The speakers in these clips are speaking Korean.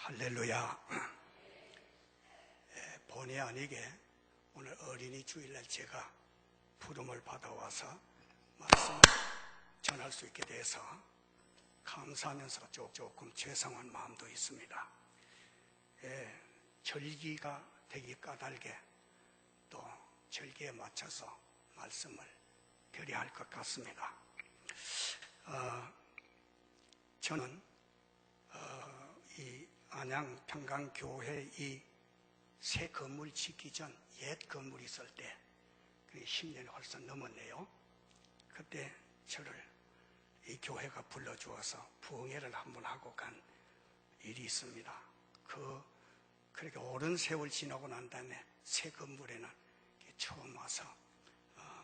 할렐루야. 본의 아니게 오늘 어린이 주일날 제가 부름을 받아와서 말씀을 전할 수 있게 돼서 감사하면서 조금 죄송한 마음도 있습니다. 절기가 되기 까닭에 또 절기에 맞춰서 말씀을 드려야 할 것 같습니다. 저는 이 안양 평강교회 이 새 건물 짓기 전 옛 건물이 있을 때 10년이 벌써 넘었네요. 그때 저를 이 교회가 불러주어서 부흥회를 한번 하고 간 일이 있습니다. 그렇게 오랜 세월 지나고 난 다음에 새 건물에는 처음 와서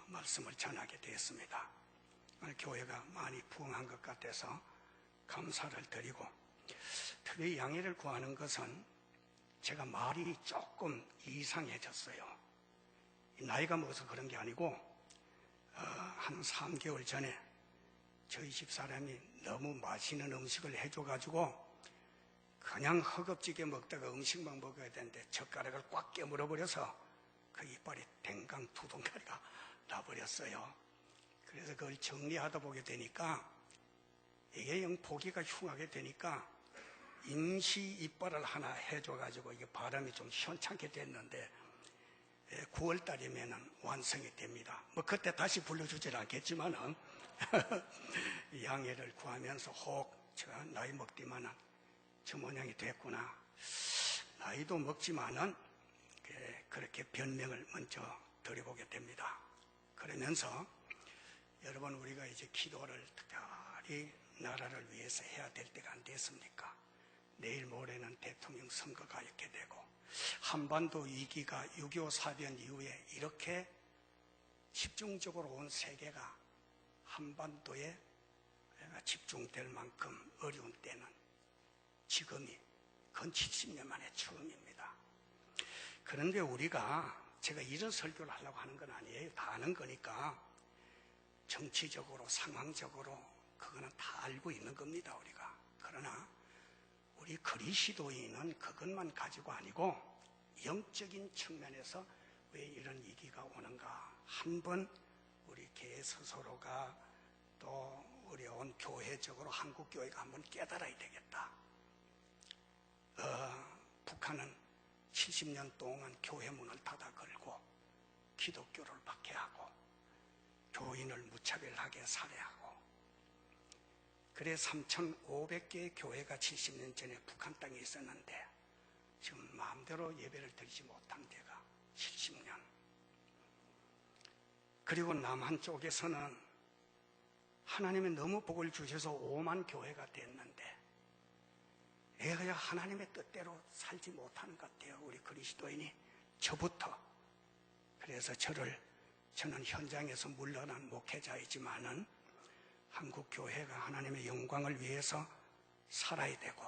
말씀을 전하게 되었습니다. 오늘 교회가 많이 부흥한 것 같아서 감사를 드리고, 특히 양해를 구하는 것은 제가 말이 조금 이상해졌어요. 나이가 먹어서 그런 게 아니고 한 3개월 전에 저희 집 사람이 너무 맛있는 음식을 해줘가지고 그냥 허겁지게 먹다가 음식만 먹어야 되는데 젓가락을 꽉 깨물어 버려서 그 이빨이 댕강 두동가리가 나버렸어요. 그래서 그걸 정리하다 보게 되니까 이게 영 보기가 흉하게 되니까 임시 이빨을 하나 해줘가지고 이게 바람이 좀 시원찮게 됐는데 9월 달이면 완성이 됩니다. 뭐 그때 다시 불러주질 않겠지만은 양해를 구하면서 혹 제가 나이 먹지만은 저 모양이 됐구나. 나이도 먹지만은 그렇게 변명을 먼저 드려보게 됩니다. 그러면서 여러분, 우리가 이제 기도를 특별히 나라를 위해서 해야 될 때가 안 됐습니까? 내일 모레는 대통령 선거가 있게 되고, 한반도 위기가 6.25 사변 이후에 이렇게 집중적으로 온 세계가 한반도에 집중될 만큼 어려운 때는 지금이 건 70년 만에 처음입니다. 그런데 우리가, 제가 이런 설교를 하려고 하는 건 아니에요. 다 아는 거니까. 정치적으로, 상황적으로 그거는 다 알고 있는 겁니다, 우리가. 그러나 우리 그리스도인은 그것만 가지고 아니고 영적인 측면에서 왜 이런 위기가 오는가 한번 우리 교회 스스로가 또 우리 온 교회적으로 한국교회가 한번 깨달아야 되겠다. 북한은 70년 동안 교회 문을 닫아 걸고 기독교를 박해하고 교인을 무차별하게 살해하고, 그래 3,500개의 교회가 70년 전에 북한 땅에 있었는데 지금 마음대로 예배를 드리지 못한 데가 70년. 그리고 남한 쪽에서는 하나님이 너무 복을 주셔서 5만 교회가 됐는데 애가 하나님의 뜻대로 살지 못하는 것 같아요, 우리 그리스도인이. 저부터. 그래서 저는 현장에서 물러난 목회자이지만은 한국 교회가 하나님의 영광을 위해서 살아야 되고,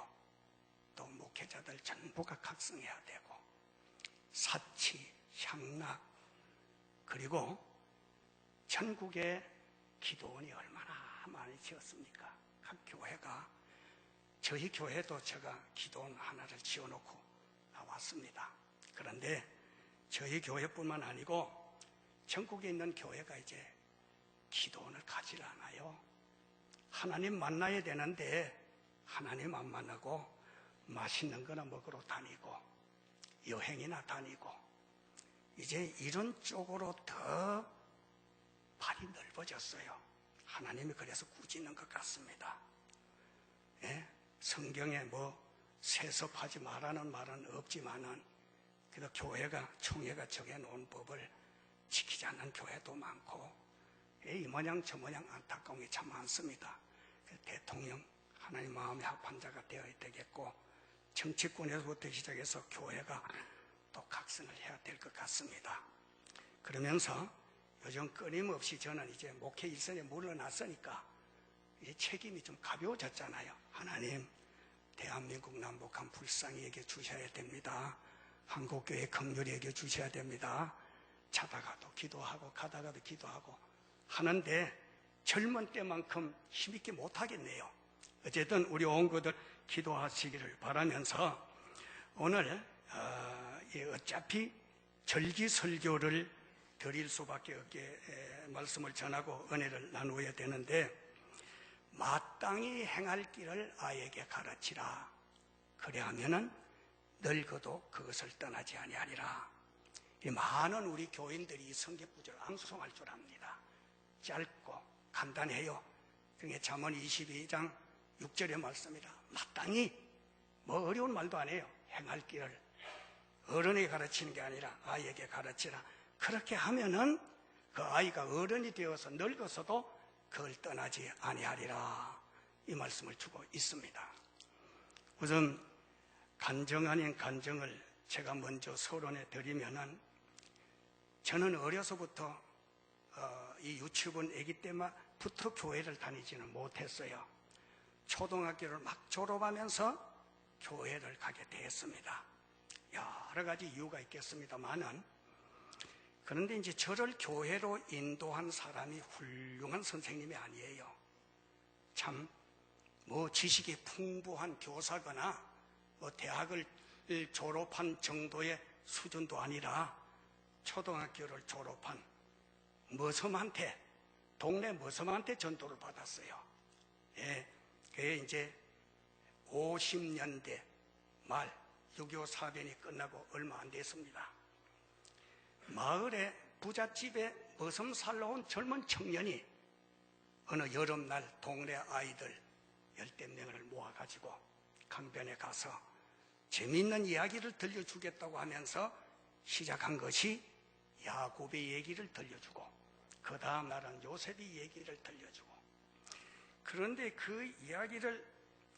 또 목회자들 전부가 각성해야 되고, 사치, 향락, 그리고 전국에 기도원이 얼마나 많이 지었습니까? 각 교회가. 저희 교회도 제가 기도원 하나를 지어놓고 나왔습니다. 그런데 저희 교회뿐만 아니고 전국에 있는 교회가 이제 기도원을 가지 않아요. 하나님 만나야 되는데 하나님 안 만나고 맛있는 거나 먹으러 다니고 여행이나 다니고, 이제 이런 쪽으로 더 발이 넓어졌어요. 하나님이 그래서 꾸짖는 것 같습니다. 성경에 뭐 세습하지 말라는 말은 없지만은 그래도 총회가 정해놓은 법을 지키지 않는 교회도 많고, 이 모양 저 모양 안타까운 게 참 많습니다. 대통령 하나님 마음의 합판자가 되어야 되겠고, 정치권에서부터 시작해서 교회가 또 각성을 해야 될 것 같습니다. 그러면서 요즘 끊임없이 저는 이제 목회 일선에 물러났으니까 이제 책임이 좀 가벼워졌잖아요. 하나님, 대한민국 남북한 불쌍히 여겨 주셔야 됩니다. 한국교회 긍휼히 여겨 주셔야 됩니다. 자다가도 기도하고 가다가도 기도하고 하는데 젊은 때만큼 힘있게 못하겠네요. 어쨌든 우리 온구들 기도하시기를 바라면서 오늘 어차피 절기설교를 드릴 수밖에 없게 말씀을 전하고 은혜를 나누어야 되는데, 마땅히 행할 길을 아이에게 가르치라. 그래야면은 늙어도 그것을 떠나지 아니하리라. 이 많은 우리 교인들이 성경 구절을 앙송할 줄 압니다. 짧고 간단해요. 그게 잠언 22장 6절의 말씀이라. 마땅히 뭐 어려운 말도 안 해요. 행할 길을 어른에게 가르치는 게 아니라 아이에게 가르치라. 그렇게 하면은 그 아이가 어른이 되어서 늙어서도 그걸 떠나지 아니하리라. 이 말씀을 주고 있습니다. 우선 간증 아닌 간증을 제가 먼저 서론해 드리면은, 저는 어려서부터 이 유치원 아기 때부터 교회를 다니지는 못했어요. 초등학교를 막 졸업하면서 교회를 가게 되었습니다. 여러 가지 이유가 있겠습니다만은, 그런데 이제 저를 교회로 인도한 사람이 훌륭한 선생님이 아니에요. 참 뭐 지식이 풍부한 교사거나 뭐 대학을 졸업한 정도의 수준도 아니라 초등학교를 졸업한 머슴한테, 동네 머슴한테 전도를 받았어요. 예, 그게 이제 50년대 말 6.25 사변이 끝나고 얼마 안 됐습니다. 마을에 부잣집에 머슴 살러 온 젊은 청년이 어느 여름날 동네 아이들 10명을 모아가지고 강변에 가서 재미있는 이야기를 들려주겠다고 하면서 시작한 것이 야곱의 얘기를 들려주고, 그 다음 날은 요셉의 얘기를 들려주고, 그런데 그 이야기를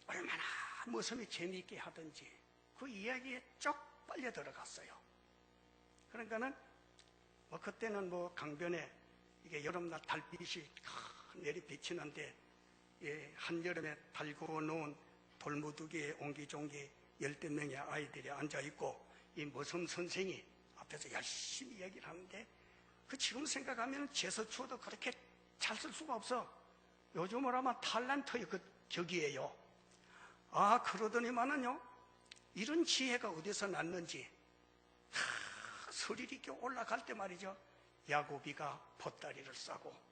얼마나 머슴이 재미있게 하든지 그 이야기에 쭉 빨려 들어갔어요. 그러니까는 뭐 그때는 뭐 강변에 이게 여름날 달빛이 내리 비치는데, 한여름에 달고 놓은 돌무더기에 옹기종기 10명의 아이들이 앉아있고, 이 머슴 선생이 앞에서 열심히 얘기를 하는데, 그 지금 생각하면 제서주어도 그렇게 잘 쓸 수가 없어. 요즘으로 하면 탤런트의 그 격이에요. 그러더니만은요, 이런 지혜가 어디서 났는지, 서리리게 올라갈 때 말이죠, 야곱이가 보따리를 싸고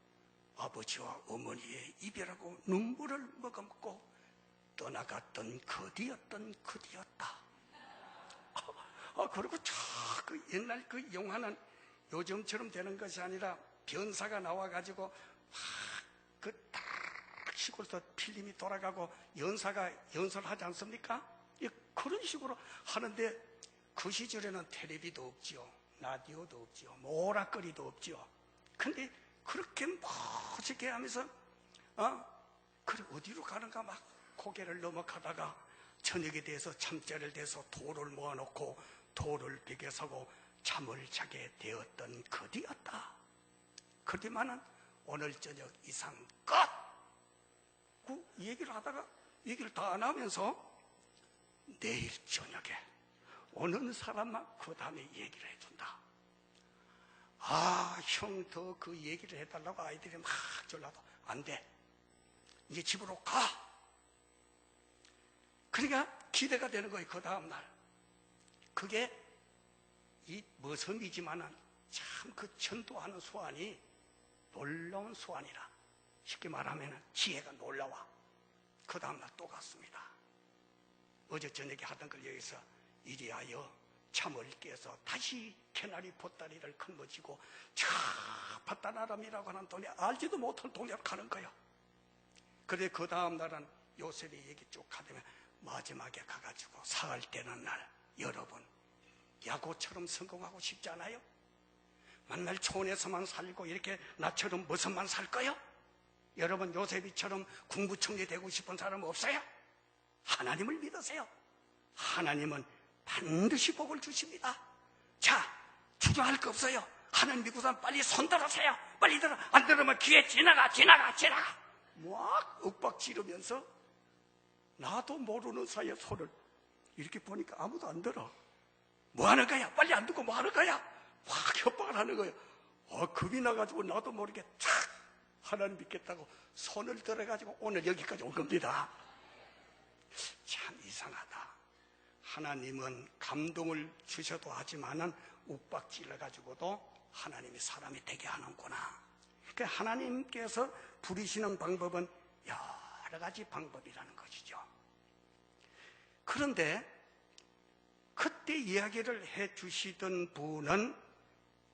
아버지와 어머니의 이별하고 눈물을 머금고 떠나갔던 그디였던 그디였다. 그리고 그 옛날 그 영화는 요즘처럼 되는 것이 아니라 변사가 나와가지고 딱 시골에서 필름이 돌아가고 연사가 연설을 하지 않습니까? 그런 식으로 하는데, 그 시절에는 텔레비도 없지요, 라디오도 없지요, 모락거리도 없지요. 근데 그렇게 멋지게 하면서 그래 어디로 가는가 막 고개를 넘어가다가 저녁에 대해서 잠자리를 대서 돌을 모아놓고 돌을 베개 사고 잠을 자게 되었던 그디였다. 그렇지만은 오늘 저녁 이상 끝! 그 얘기를 하다가 얘기를 다 안 하면서 내일 저녁에 오는 사람만 그 다음에 얘기를 해준다. 형 더 그 얘기를 해달라고 아이들이 막 졸라도 안 돼. 이제 집으로 가. 그러니까 기대가 되는 거예요. 그 다음날. 그게 이 머슴이지만은 참 그 전도하는 수완이 놀라운 수완이라. 쉽게 말하면 지혜가 놀라워. 그 다음날 또 갔습니다. 어제 저녁에 하던 걸 여기서 이리하여 잠을 깨서 다시 캐나리 보따리를 걸머쥐고 저 바다나람이라고 하는 동네, 알지도 못한 동네로 가는 거예요. 그런데 그 다음 날은 요셉이 얘기 쭉 하다면 마지막에 가가지고 사흘 되는 날, 여러분 야고처럼 성공하고 싶지 않아요? 만날 촌에서만 살고 이렇게 나처럼 무슨만 살 거요? 여러분 요셉이처럼 국무총리 되고 싶은 사람 없어요? 하나님을 믿으세요. 하나님은 반드시 복을 주십니다. 자, 주저할 거 없어요. 하나님 믿고서 빨리 손 들으세요. 빨리 들어. 안 들으면 귀에 지나가. 막 윽박 지르면서 나도 모르는 사이에 손을 이렇게 보니까 아무도 안 들어. 뭐 하는 거야? 빨리 안 듣고 뭐 하는 거야? 막 협박을 하는 거예요. 겁이 나가지고 나도 모르게 탁 하나님 믿겠다고 손을 들어가지고 오늘 여기까지 온 겁니다. 참 이상하다. 하나님은 감동을 주셔도 하지만은 욱박질러가지고도 하나님이 사람이 되게 하는구나. 그러니까 하나님께서 부리시는 방법은 여러 가지 방법이라는 것이죠. 그런데 그때 이야기를 해주시던 분은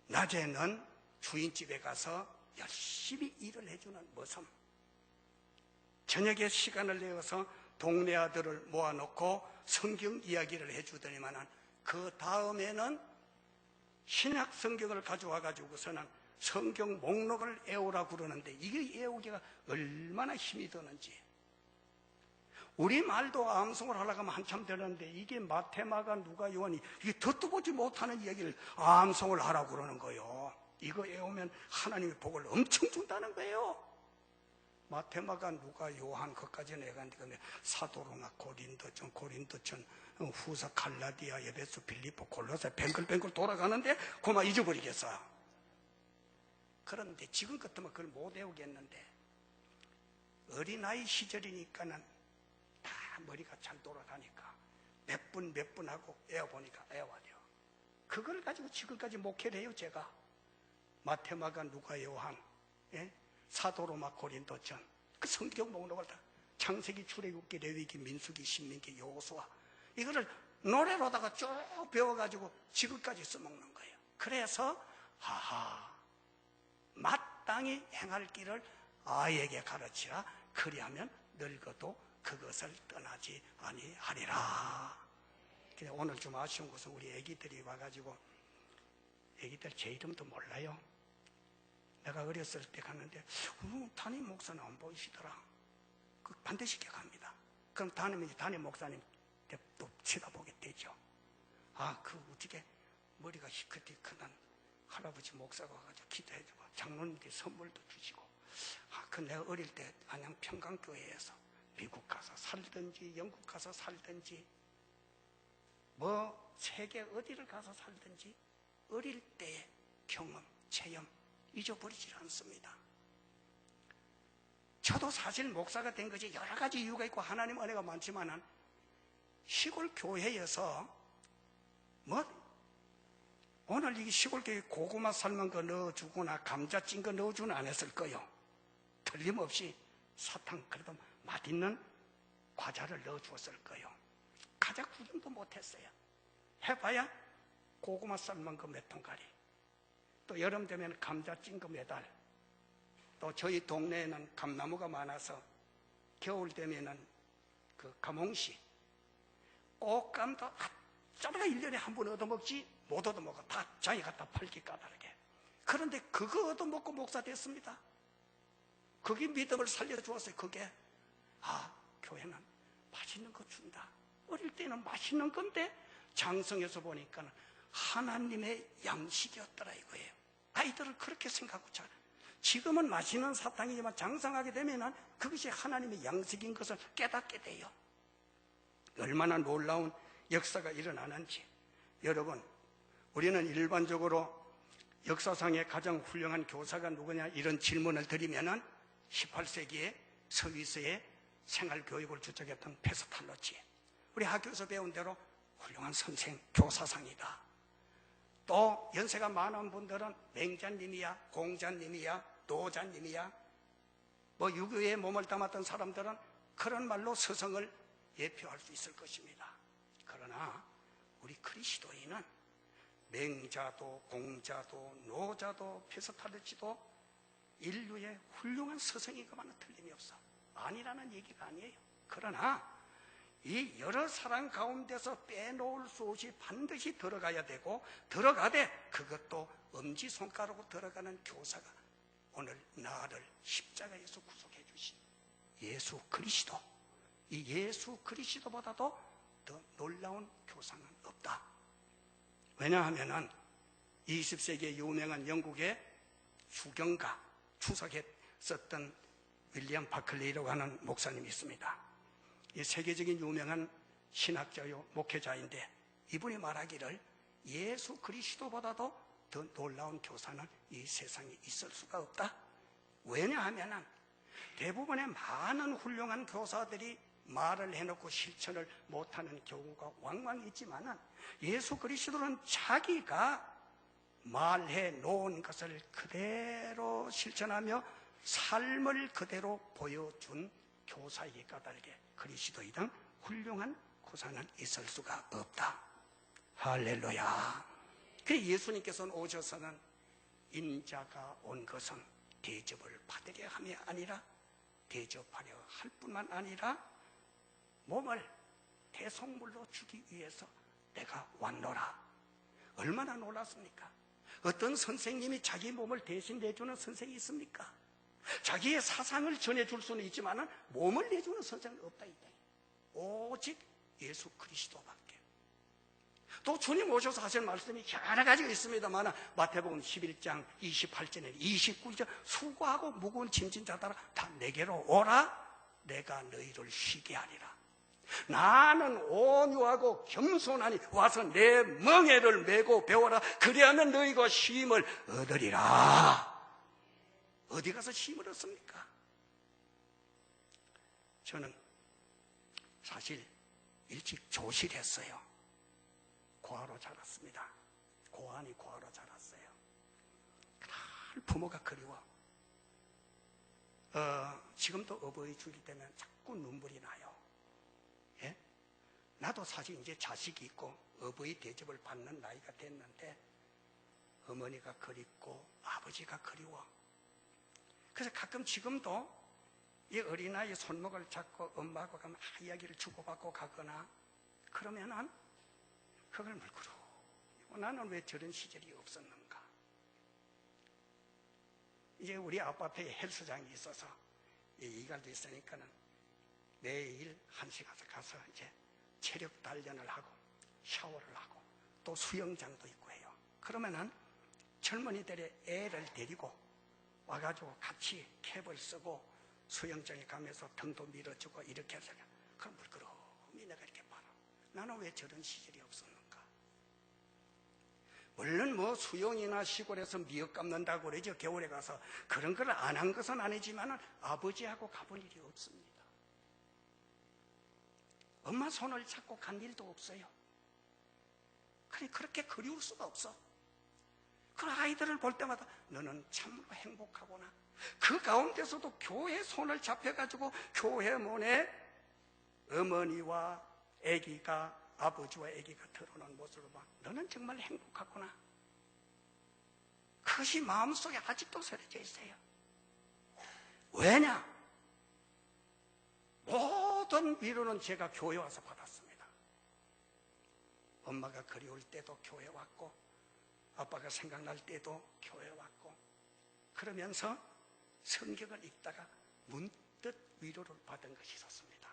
낮에는 주인집에 가서 열심히 일을 해주는 모습, 저녁에 시간을 내어서 동네 아들을 모아놓고 성경 이야기를 해주더니만은 그 다음에는 신약 성경을 가져와 가지고서는 성경 목록을 외우라 그러는데 이게 외우기가 얼마나 힘이 드는지. 우리 말도 암송을 하려고 하면 한참 되는데 이게 마태마가 누가 요한이 이게 듣도 보지 못하는 이야기를 암송을 하라고 그러는 거예요. 이거 외우면 하나님의 복을 엄청 준다는 거예요. 마태마가 누가 요한 그까지는 애간데 사도로마 고린도전 후서 갈라디아 에베소 빌립보 골로새 뱅글뱅글 돌아가는데 그만 잊어버리겠어요. 그런데 지금 같으면 그걸 못 외우겠는데 어린아이 시절이니까는 다 머리가 잘 돌아가니까 몇 분 하고 외워보니까 외워야 돼요. 그걸 가지고 지금까지 목회를 해요. 제가 마태마가 누가 요한, 사도로마 고린도전 그 성경 목록을 다 창세기 출애굽기 레위기 민수기 신명기 여호수아 이거를 노래로다가 쭉 배워가지고 지금까지 써먹는 거예요. 그래서 마땅히 행할 길을 아이에게 가르치라. 그리하면 늙어도 그것을 떠나지 아니하리라. 오늘 좀 아쉬운 것은 우리 애기들이 와가지고 애기들 제 이름도 몰라요. 내가 어렸을 때 갔는데 담임 목사는 안 보이시더라. 그 반드시 기억합니다. 그럼 담임 목사님 또 쳐다보게 되죠. 그 어떻게 머리가 희끗희끗한 할아버지 목사가 와가지고 기도해주고 장로님께 선물도 주시고 그 내가 어릴 때 안양 평강교회에서 미국 가서 살든지 영국 가서 살든지 세계 어디를 가서 살든지 어릴 때의 경험, 체험 잊어버리지 않습니다. 저도 사실 목사가 된 것이 여러 가지 이유가 있고 하나님 은혜가 많지만은 시골 교회에서 오늘 이 시골 교회 고구마 삶은 거 넣어주거나 감자 찐 거 넣어주는 안 했을 거예요. 틀림없이 사탕 그래도 맛있는 과자를 넣어주었을 거예요. 과자 구경도 못했어요. 해봐야 고구마 삶은 거 몇 통가리, 또 여름 되면 감자 찐 거 매달, 또 저희 동네에는 감나무가 많아서 겨울 되면은 그 감홍씨, 꽃감도 아쩌다가 1년에 한 번 얻어먹지 못 얻어먹어. 다 장에 갖다 팔기 까다르게. 그런데 그거 얻어먹고 목사 됐습니다. 그게 믿음을 살려주었어요. 그게 교회는 맛있는 거 준다. 어릴 때는 맛있는 건데 장성해서 보니까 하나님의 양식이었더라 이거예요. 아이들은 그렇게 생각하고 잘. 지금은 맛있는 사탕이지만 장성하게 되면은 그것이 하나님의 양식인 것을 깨닫게 돼요. 얼마나 놀라운 역사가 일어나는지. 여러분, 우리는 일반적으로 역사상의 가장 훌륭한 교사가 누구냐 이런 질문을 드리면은 18세기에 스위스의 생활교육을 주축했던 페스탈로치, 우리 학교에서 배운 대로 훌륭한 선생, 교사상이다. 또 연세가 많은 분들은 맹자님이야, 공자님이야, 노자님이야, 유교에 몸을 담았던 사람들은 그런 말로 스승을 예표할 수 있을 것입니다. 그러나 우리 그리스도인은 맹자도 공자도 노자도 페스탈로치도 인류의 훌륭한 스승이거만은 틀림이 없어. 아니라는 얘기가 아니에요. 그러나 이 여러 사람 가운데서 빼놓을 수 없이 반드시 들어가야 되고, 들어가되 그것도 엄지손가락으로 들어가는 교사가 오늘 나를 십자가에서 구속해 주신 예수 그리스도, 이 예수 그리스도보다도 더 놀라운 교사는 없다. 왜냐하면은 20세기의 유명한 영국의 수경가, 추석했었던 윌리엄 바클리라고 하는 목사님이 있습니다. 이 세계적인 유명한 신학자요 목회자인데 이분이 말하기를 예수 그리스도보다도 더 놀라운 교사는 이 세상에 있을 수가 없다. 왜냐하면 대부분의 많은 훌륭한 교사들이 말을 해놓고 실천을 못하는 경우가 왕왕 있지만은 예수 그리스도는 자기가 말해 놓은 것을 그대로 실천하며 삶을 그대로 보여준 교사이기 까닭에 그리스도이당 훌륭한 고사는 있을 수가 없다. 할렐루야. 그래서 예수님께서는 오셔서는 인자가 온 것은 대접을 받으려 함이 아니라 대접하려 할 뿐만 아니라 몸을 대속물로 주기 위해서 내가 왔노라. 얼마나 놀랐습니까? 어떤 선생님이 자기 몸을 대신 내주는 선생이 있습니까? 자기의 사상을 전해줄 수는 있지만 몸을 내주는 선생은 없다. 오직 예수 그리스도밖에. 또 주님 오셔서 하신 말씀이 여러 가지가 있습니다만 마태복음 11장 28절에 29절 수고하고 무거운 짐진 자들아 다 내게로 오라. 내가 너희를 쉬게 하리라. 나는 온유하고 겸손하니 와서 내 멍에를 메고 배워라. 그리하면 너희가 쉼을 얻으리라. 어디 가서 쉼을 얻습니까? 저는 사실 일찍 조실했어요. 고아로 자랐습니다. 고아니 고아로 자랐어요. 늘 부모가 그리워. 지금도 어버이 주일 되면 자꾸 눈물이 나요. 예? 나도 사실 이제 자식이 있고 어버이 대접을 받는 나이가 됐는데 어머니가 그립고 아버지가 그리워. 그래서 가끔 지금도 이 어린아이 손목을 잡고 엄마하고 가면 이야기를 주고받고 가거나 그러면은 그걸 물끄러 나는 왜 저런 시절이 없었는가. 이제 우리 아빠 앞에 헬스장이 있어서 이갈도 있으니까는 매일 1시간 가서 이제 체력 단련을 하고 샤워를 하고 또 수영장도 있고 해요. 그러면은 젊은이들의 애를 데리고 와가지고 같이 캡을 쓰고 수영장에 가면서 등도 밀어주고 이렇게 해서 그럼 물끄러미 내가 이렇게 봐라. 나는 왜 저런 시절이 없었는가. 물론 뭐 수영이나 시골에서 미역 감는다고 그러죠. 겨울에 가서 그런 걸 안 한 것은 아니지만 아버지하고 가본 일이 없습니다. 엄마 손을 잡고 간 일도 없어요. 그렇게 그리울 수가 없어. 그 아이들을 볼 때마다 너는 참으로 행복하구나. 그 가운데서도 교회 손을 잡혀가지고 교회 문에 어머니와 아기가 아버지와 아기가 들어오는 모습을 봐. 너는 정말 행복하구나. 그것이 마음속에 아직도 새겨져 있어요. 왜냐? 모든 위로는 제가 교회 와서 받았습니다. 엄마가 그리울 때도 교회 왔고 아빠가 생각날 때도 교회 왔고 그러면서 성경을 읽다가 문득 위로를 받은 것이 있었습니다.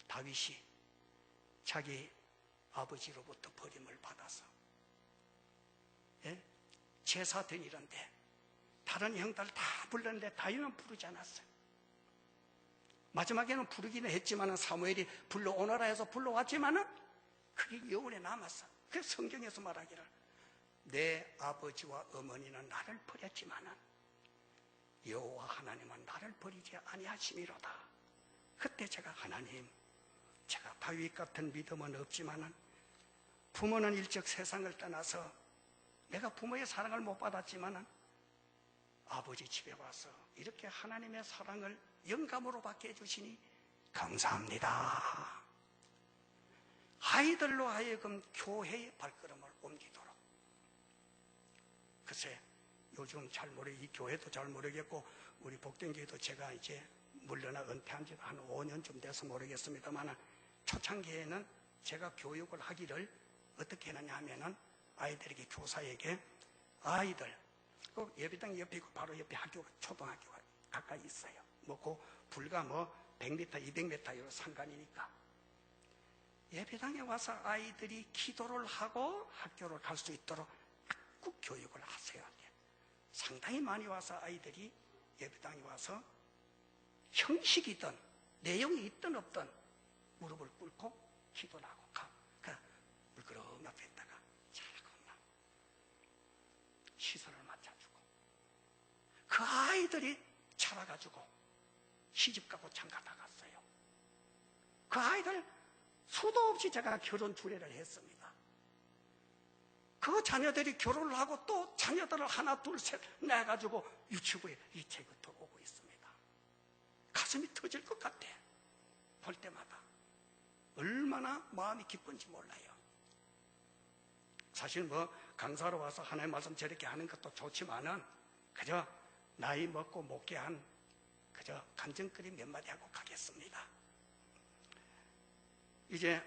다윗이 자기 아버지로부터 버림을 받아서 제사 드리는데 다른 형들 다 불렀는데 다윗은 부르지 않았어요. 마지막에는 부르기는 했지만 사무엘이 불러오너라 해서 불러왔지만 그게 영혼에 남았어. 그래서 성경에서 말하기를 내 아버지와 어머니는 나를 버렸지만 여호와 하나님은 나를 버리지 아니하심이로다. 그때 제가 하나님, 제가 다윗 같은 믿음은 없지만 부모는 일찍 세상을 떠나서 내가 부모의 사랑을 못 받았지만 아버지 집에 와서 이렇게 하나님의 사랑을 영감으로 받게 해주시니 감사합니다. 아이들로 하여금 교회의 발걸음을 옮기도록. 글쎄 요즘 잘 이 교회도 잘 모르겠고 우리 복된교회도 제가 이제 물러나 은퇴한 지도 한 5년쯤 돼서 모르겠습니다만 초창기에는 제가 교육을 하기를 어떻게 했느냐 하면은 아이들에게 교사에게 아이들 그 예배당 옆에 있고 바로 옆에 학교가 초등학교가 가까이 있어요. 그 불과 100m, 200m로 상관이니까 예배당에 와서 아이들이 기도를 하고 학교를 갈 수 있도록 꼭 교육을 하세요. 상당히 많이 와서 아이들이 예배당에 와서 형식이든 내용이 있든 없든 무릎을 꿇고 기도를 하고 가. 물끄러미 앞에 있다가 잘하고 시선을 맞춰주고 그 아이들이 자라가지고 시집가고 장가 다 갔어요. 그 아이들 수도 없이 제가 결혼 주례를 했습니다. 그 자녀들이 결혼을 하고 또 자녀들을 하나 둘 셋 내가지고 유치부에 일체부터 오고 있습니다. 가슴이 터질 것 같아. 볼 때마다 얼마나 마음이 기쁜지 몰라요. 사실 뭐 강사로 와서 하나님 말씀 저렇게 하는 것도 좋지만은 그저 나이 먹고 목회한 그저 간증거리 몇 마디 하고 가겠습니다. 이제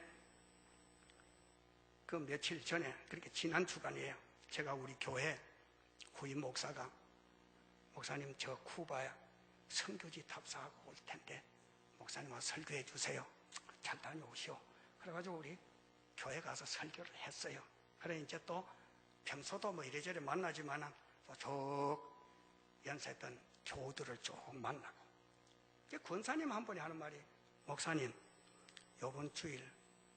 그 며칠 전에, 그렇게 지난 주간이에요. 제가 우리 교회 후임 목사가, 목사님 저 쿠바에 선교지 답사하고 올 텐데 목사님 와서 설교해 주세요. 잘 다녀오시오. 그래가지고 우리 교회 가서 설교를 했어요. 그래 이제 또 평소도 뭐 이래저래 만나지만은 쭉 연세했던 교우들을 쭉 만나고, 이제 권사님 한 분이 하는 말이, 목사님 이번 주일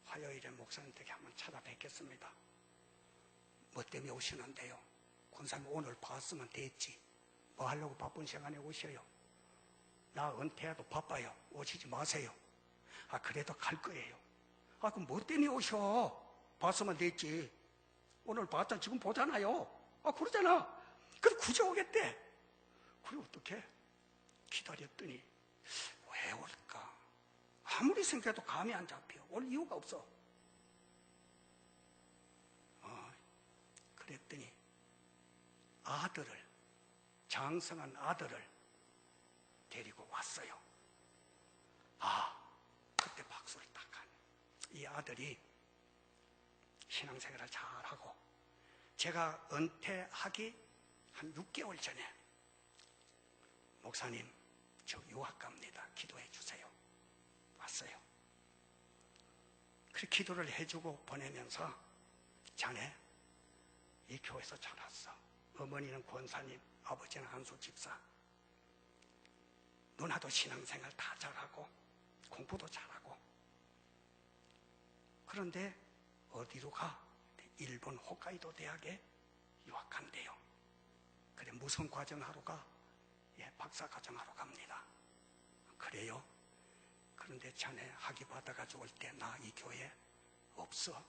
화요일에 목사님 댁에 한번 찾아뵙겠습니다. 뭐 때문에 오시는데요? 권사님 오늘 봤으면 됐지. 뭐 하려고 바쁜 시간에 오셔요? 나 은퇴해도 바빠요. 오시지 마세요. 아 그래도 갈 거예요. 아 그럼 뭐 때문에 오셔? 봤으면 됐지. 오늘 봤잖아. 지금 보잖아요. 아 그러잖아. 그래 굳이 오겠대. 그래 어떻게 기다렸더니 왜 올까? 아무리 생각해도 감이 안 잡혀. 올 이유가 없어. 그랬더니 아들을, 장성한 아들을 데리고 왔어요. 그때 박수를 딱 하네. 이 아들이 신앙생활을 잘하고, 제가 은퇴하기 한 6개월 전에 목사님 저 유학 갑니다. 기도해 주세요. 왔어요. 그렇게 기도를 해주고 보내면서, 자네 이 교회에서 자랐어. 어머니는 권사님, 아버지는 한수 집사. 누나도 신앙생활 다 잘하고 공부도 잘하고. 그런데 어디로 가? 일본 홋카이도 대학에 유학한대요. 그래 무슨 과정하러 가? 박사 과정하러 갑니다. 그래요? 그런데 자네 학위 받아가지고 올 때 나 이 교회 없어.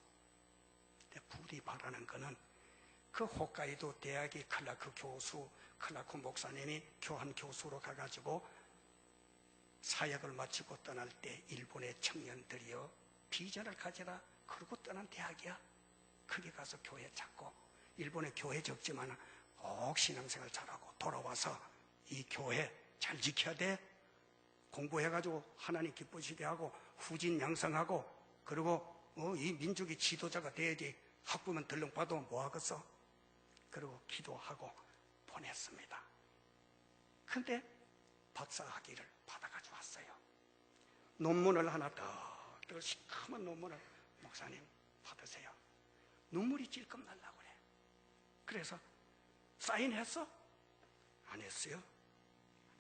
근데 부디 바라는 거는 그 홋카이도 대학의 클라크 교수, 클라크 목사님이 교환 교수로 가가지고 사역을 마치고 떠날 때 일본의 청년들이여 비전을 가지라 그러고 떠난 대학이야. 거기 가서 교회 찾고, 일본에 교회 적지만 꼭 신앙생활 잘하고 돌아와서 이 교회 잘 지켜야 돼. 공부해가지고 하나님 기쁘시게 하고 후진 양성하고, 그리고 이 민족의 지도자가 돼야지. 학부면 덜렁 봐도 뭐 하겠어? 그리고 기도하고 보냈습니다. 근데 박사 학위를 받아가지고 왔어요. 논문을 하나 더 시커먼 논문을, 목사님 받으세요. 눈물이 찔끔 날라고 그래. 그래서 사인했어? 안 했어요.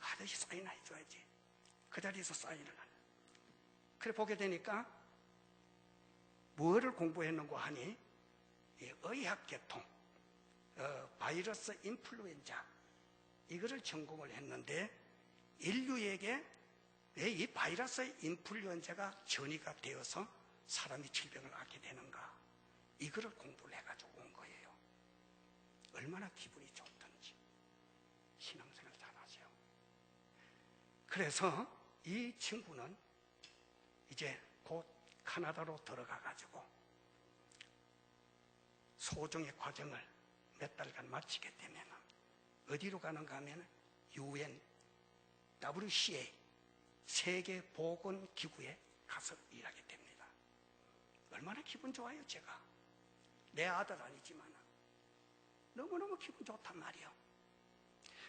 아저씨 사인해줘야지. 그 자리에서 사인을 하네. 그래 보게 되니까 뭐를 공부했는고 하니 의학계통, 바이러스 인플루엔자, 이거를 전공을 했는데, 인류에게 왜 이 바이러스 인플루엔자가 전이가 되어서 사람이 질병을 앓게 되는가, 이거를 공부를 해가지고 온 거예요. 얼마나 기분이 좋던지. 신앙생활 잘하세요. 그래서 이 친구는 이제 곧 카나다로 들어가가지고 소정의 과정을 몇 달간 마치게 되면 어디로 가는가 하면 UN, WCA, 세계보건기구에 가서 일하게 됩니다. 얼마나 기분 좋아요. 제가 내 아들 아니지만 너무너무 기분 좋단 말이에요.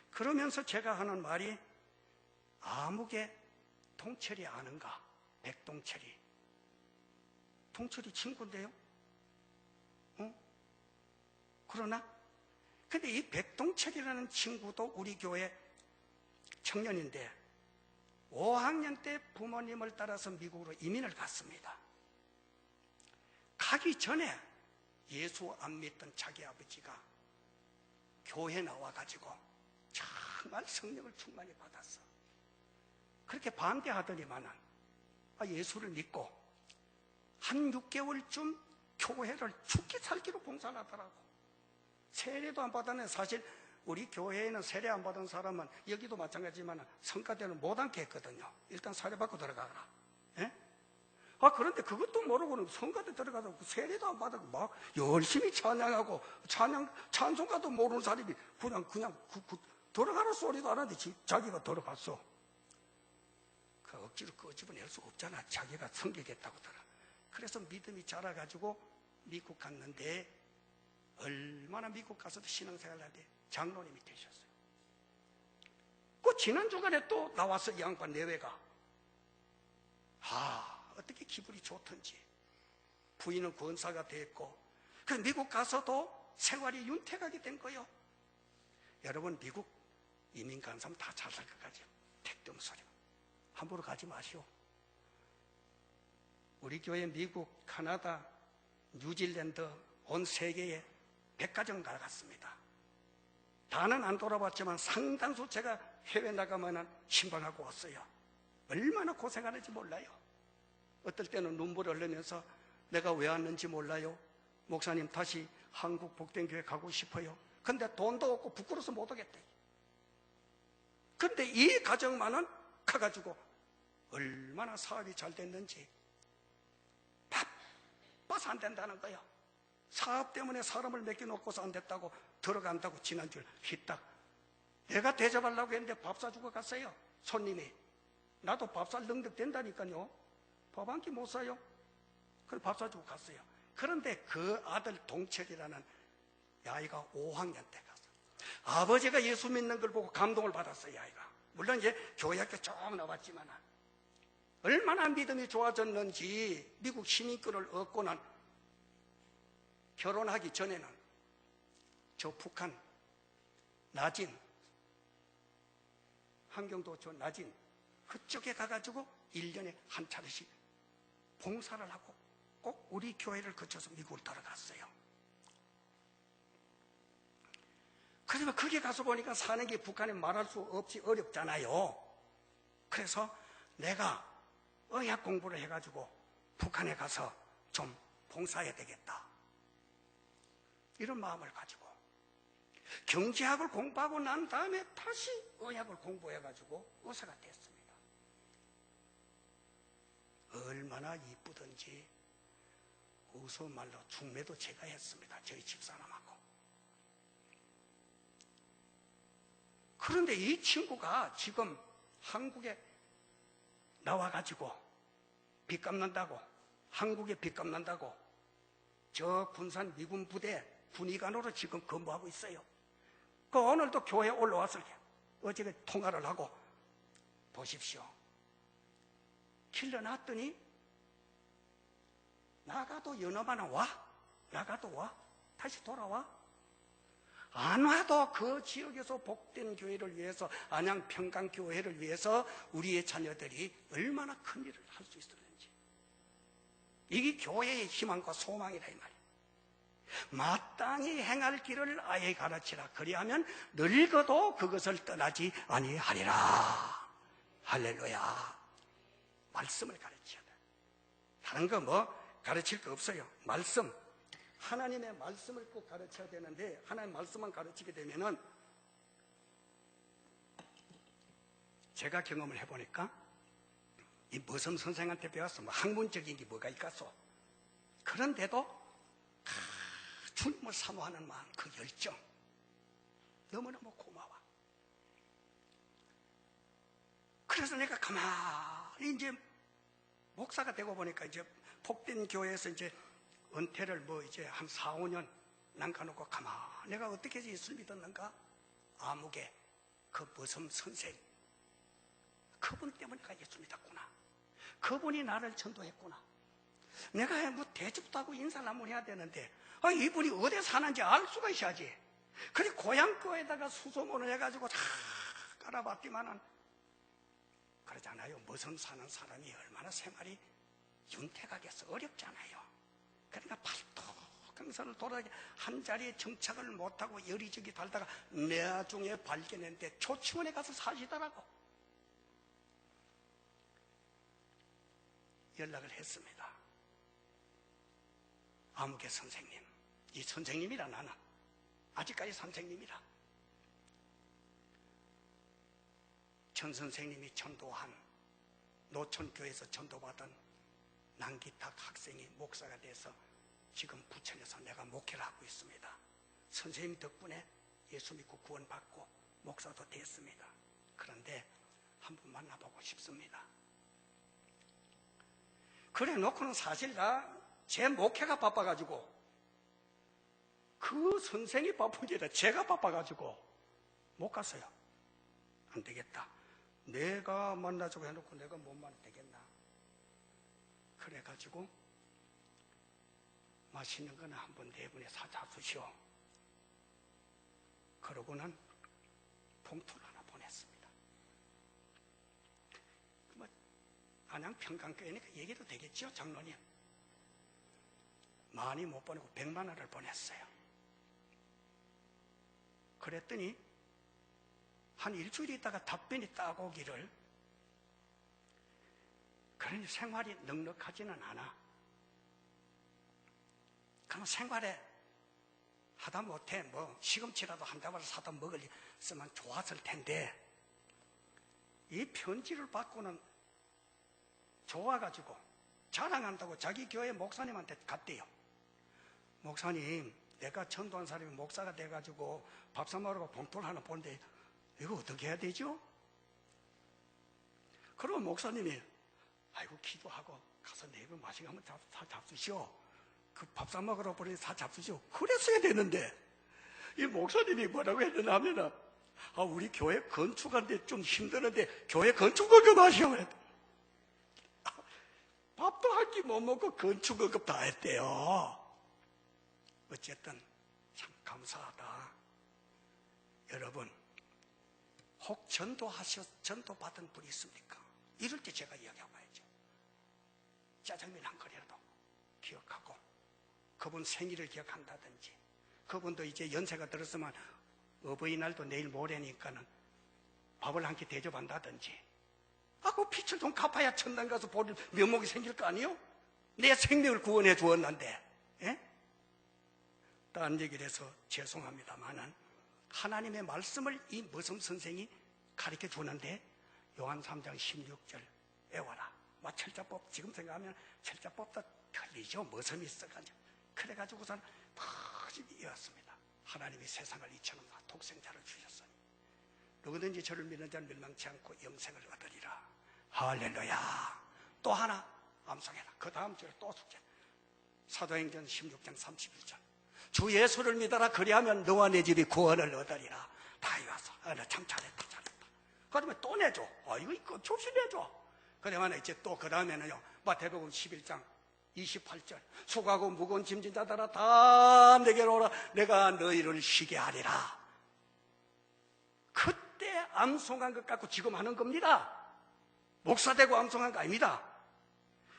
그러면서 제가 하는 말이, 아무개 동철이 아는가? 백동철이. 동철이 친구인데요. 그러나 근데 이 백동철이라는 친구도 우리 교회 청년인데 5학년 때 부모님을 따라서 미국으로 이민을 갔습니다. 가기 전에 예수 안 믿던 자기 아버지가 교회 나와가지고 정말 성령을 충만히 받았어. 그렇게 반대하더니만은 예수를 믿고 한 6개월쯤 교회를 죽기 살기로 봉사를 하더라고. 세례도 안 받았네. 사실 우리 교회에는 세례 안 받은 사람은 여기도 마찬가지지만 성가대는 못 앉게 했거든요. 일단 세례 받고 들어가라. 예? 그런데 그것도 모르고는 성가대 들어가서 세례도 안 받고 막 열심히 찬양하고 찬송가도 모르는 사람이 그냥 들어가라 소리도 안 하는데 자기가 들어갔어. 그 억지로 끄집어낼 수 없잖아. 자기가 섬기겠다고 들어. 그래서 믿음이 자라가지고 미국 갔는데 얼마나 미국 가서도 신앙생활을 하는데 장로님이 되셨어요. 그 지난 주간에 또 나와서 이 양반 내외가 어떻게 기분이 좋던지 부인은 권사가 됐고 그 미국 가서도 생활이 윤택하게 된 거예요. 여러분 미국 이민 간 사람 다 잘 살 것 같죠. 택도 없는 소리 함부로 가지 마시오. 우리 교회 미국, 카나다, 뉴질랜드 온 세계에 100가정 나갔습니다. 다는 안 돌아봤지만 상당수 제가 해외 나가면 신방하고 왔어요. 얼마나 고생하는지 몰라요. 어떨 때는 눈물을 흘리면서 내가 왜 왔는지 몰라요. 목사님 다시 한국 복된교회 가고 싶어요. 근데 돈도 없고 부끄러워서 못 오겠대. 근데 이 가정만은 가가지고 얼마나 사업이 잘 됐는지 바빠서 안 된다는 거예요. 사업 때문에 사람을 맡겨놓고서 안 됐다고 들어간다고 지난주에 휘딱 내가 대접하려고 했는데 밥 사주고 갔어요. 손님이. 나도 밥 살 능력 된다니까요. 밥 한 끼 못 사요. 그래서 밥 사주고 갔어요. 그런데 그 아들 동철이라는 아이가 5학년 때 갔어. 아버지가 예수 믿는 걸 보고 감동을 받았어요. 아이가. 물론 이제 교회학교 조금 나왔지만 얼마나 믿음이 좋아졌는지 미국 시민권을 얻고는 결혼하기 전에는 저 북한 나진 한경도 저 나진 그쪽에 가가지고 1년에 한 차례씩 봉사를 하고 꼭 우리 교회를 거쳐서 미국을 따라갔어요. 그러면 거기 가서 보니까 사는 게 북한에 말할 수 없이 어렵잖아요. 그래서 내가 의학 공부를 해가지고 북한에 가서 좀 봉사해야 되겠다. 이런 마음을 가지고 경제학을 공부하고 난 다음에 다시 의학을 공부해가지고 의사가 됐습니다. 얼마나 이쁘던지 우스말로 중매도 제가 했습니다. 저희 집사람하고. 그런데 이 친구가 지금 한국에 나와가지고 빚 갚는다고 한국에 빚 갚는다고 저 군산 미군 부대 군의관으로 지금 근무하고 있어요. 그 오늘도 교회에 올라왔을 때 어제 통화를 하고 보십시오. 길러놨더니 나가도 연어만은 와. 나가도 와. 다시 돌아와. 안 와도 그 지역에서 복된 교회를 위해서 안양 평강교회를 위해서 우리의 자녀들이 얼마나 큰 일을 할 수 있었는지. 이게 교회의 희망과 소망이라 이 말이에요. 마땅히 행할 길을 아예 가르치라. 그리하면 늙어도 그것을 떠나지 아니하리라. 할렐루야. 말씀을 가르쳐야 돼. 다른 거 뭐 가르칠 거 없어요. 말씀. 하나님의 말씀을 꼭 가르쳐야 되는데 하나님의 말씀만 가르치게 되면은 제가 경험을 해보니까 이 머슴 선생한테 배워서 뭐 학문적인 게 뭐가 있겠소. 그런데도 주님을 사모하는 마음, 그 열정 너무너무 고마워. 그래서 내가 가만히 이제 목사가 되고 보니까 이제 복된 교회에서 이제 은퇴를 뭐 이제 한 4, 5년 남겨놓고 가만히 내가 어떻게 예수를 믿었는가? 아무개 그 머슴 선생 그분 때문에 내가 예수 믿었구나. 그분이 나를 전도했구나. 내가 뭐 대접도 하고 인사를 한번 해야 되는데 이분이 어디 사는지 알 수가 있어야지. 그리고 고향교에다가 수소문을 해가지고 다 깔아봤지만은 그러잖아요. 머슴 사는 사람이 얼마나 생활이 윤택하겠어. 어렵잖아요. 그러니까 발톱강산을 돌아다니 한 자리에 정착을 못하고 여리저리 달다가 나중에 발견했는데 조치원에 가서 사시더라고. 연락을 했습니다. 아무개 선생님, 이 선생님이라 나는 아직까지 선생님이라. 전 선생님이 전도한 노천교에서 전도받은 남기탁 학생이 목사가 돼서 지금 부천에서 내가 목회를 하고 있습니다. 선생님 덕분에 예수 믿고 구원받고 목사도 됐습니다. 그런데 한번 만나보고 싶습니다. 그래 놓고는 사실 제 목회가 바빠가지고 그 선생이 바쁜 게 아니라 제가 바빠가지고 못 갔어요. 안 되겠다. 내가 만나자고 해놓고 내가 못 만나면 되겠나. 그래가지고 맛있는 거는 한번 네 분에 사잡수시오. 그러고는 봉투를 하나 보냈습니다. 안양 평강교회니까 얘기도 되겠죠, 장로님. 많이 못 보내고 100만 원을 보냈어요. 그랬더니 한 일주일 있다가 답변이 딱 오기를, 그러니 생활이 넉넉하지는 않아. 그럼 생활에 하다 못해 뭐 시금치라도 한 다발 사다 먹으면 좋았을 텐데, 이 편지를 받고는 좋아가지고 자랑한다고 자기 교회 목사님한테 갔대요. 목사님, 내가 전도한 사람이 목사가 돼가지고 밥 사 먹으라고 봉투를 하나 보는데 이거 어떻게 해야 되죠? 그러면 목사님이 아이고 기도하고 가서 네분 마시고 한번 사 잡수시오. 그 밥 사 먹으러 보니 사 잡수시오. 그랬어야 되는데 이 목사님이 뭐라고 했느냐 하면은 우리 교회 건축하는데 좀 힘드는데 교회 건축을 좀 하시오. 밥도 한 끼 못 먹고 건축을 다 했대요. 어쨌든 참 감사하다. 여러분, 혹 전도받은 분이 있습니까? 이럴 때 제가 이야기하고 가야죠. 짜장면 한 그릇이라도 기억하고, 그분 생일을 기억한다든지, 그분도 이제 연세가 들었으면 어버이날도 내일 모레니까는 밥을 한 끼 대접한다든지, 그 빚을 좀 갚아야 천당 가서 볼 면목이 생길 거 아니요? 내 생명을 구원해 주었는데, 예? 딴 얘기를 해서 죄송합니다만은 하나님의 말씀을 이 머슴 선생이 가르쳐 주는데, 요한 3장 16절 외워라. 철자법, 지금 생각하면 철자법도 틀리죠. 머슴이 있어가지고. 그래가지고선 퍼지게 이었습니다. 하나님이 세상을 이처럼 독생자를 주셨으니 누구든지 저를 믿는 자는 멸망치 않고 영생을 얻으리라. 할렐루야. 또 하나 암송해라. 그 다음 절에 또 숙제. 사도행전 16장 31절. 주 예수를 믿어라. 그리하면 너와 내 집이 구원을 얻으리라. 다 이와서 참 잘했다. 그 다음에 또 내줘. 이거 조시 내줘. 그 다음에 이제 또 그 다음에는요, 마태복음 11장 28절. 수고하고 무거운 짐진 자들아 다 내게로 오라. 내가 너희를 쉬게 하리라. 그때 암송한 것 갖고 지금 하는 겁니다. 목사 되고 암송한 거 아닙니다.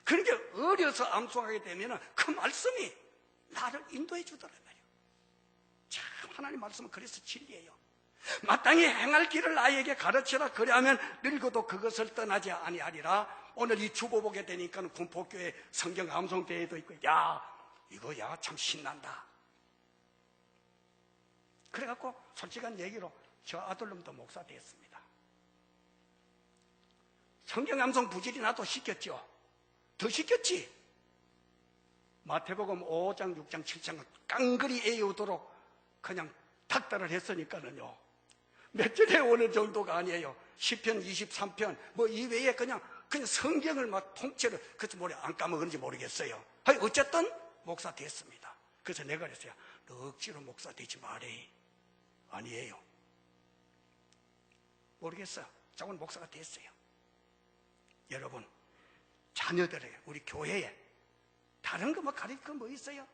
그러니까 어려서 암송하게 되면 그 말씀이 나를 인도해 주더란 말이에요. 참 하나님 말씀은 그래서 진리예요. 마땅히 행할 길을 나에게 가르치라. 그리하면 늙어도 그것을 떠나지 아니하리라. 오늘 이 주보 보게 되니까 군포교회 성경 암송대회도 있고, 이거 참 신난다. 그래갖고 솔직한 얘기로 저 아들놈도 목사 됐습니다. 성경 암송 부지리 나도 시켰죠. 더 시켰지. 마태복음 5장, 6장, 7장은 깡그리 애우도록 그냥 닥달을 했으니까는요. 몇 절에 오는 정도가 아니에요. 시편 23편 뭐 이외에 그냥 성경을 막 통째로, 그래서 안 까먹은지 모르겠어요. 어쨌든 목사 됐습니다. 그래서 내가 그랬어요. 너 억지로 목사 되지 말해. 아니에요. 모르겠어요. 자고는 목사가 됐어요. 여러분, 자녀들에게, 우리 교회에 다른 거 뭐 가르칠 거 뭐 있어요?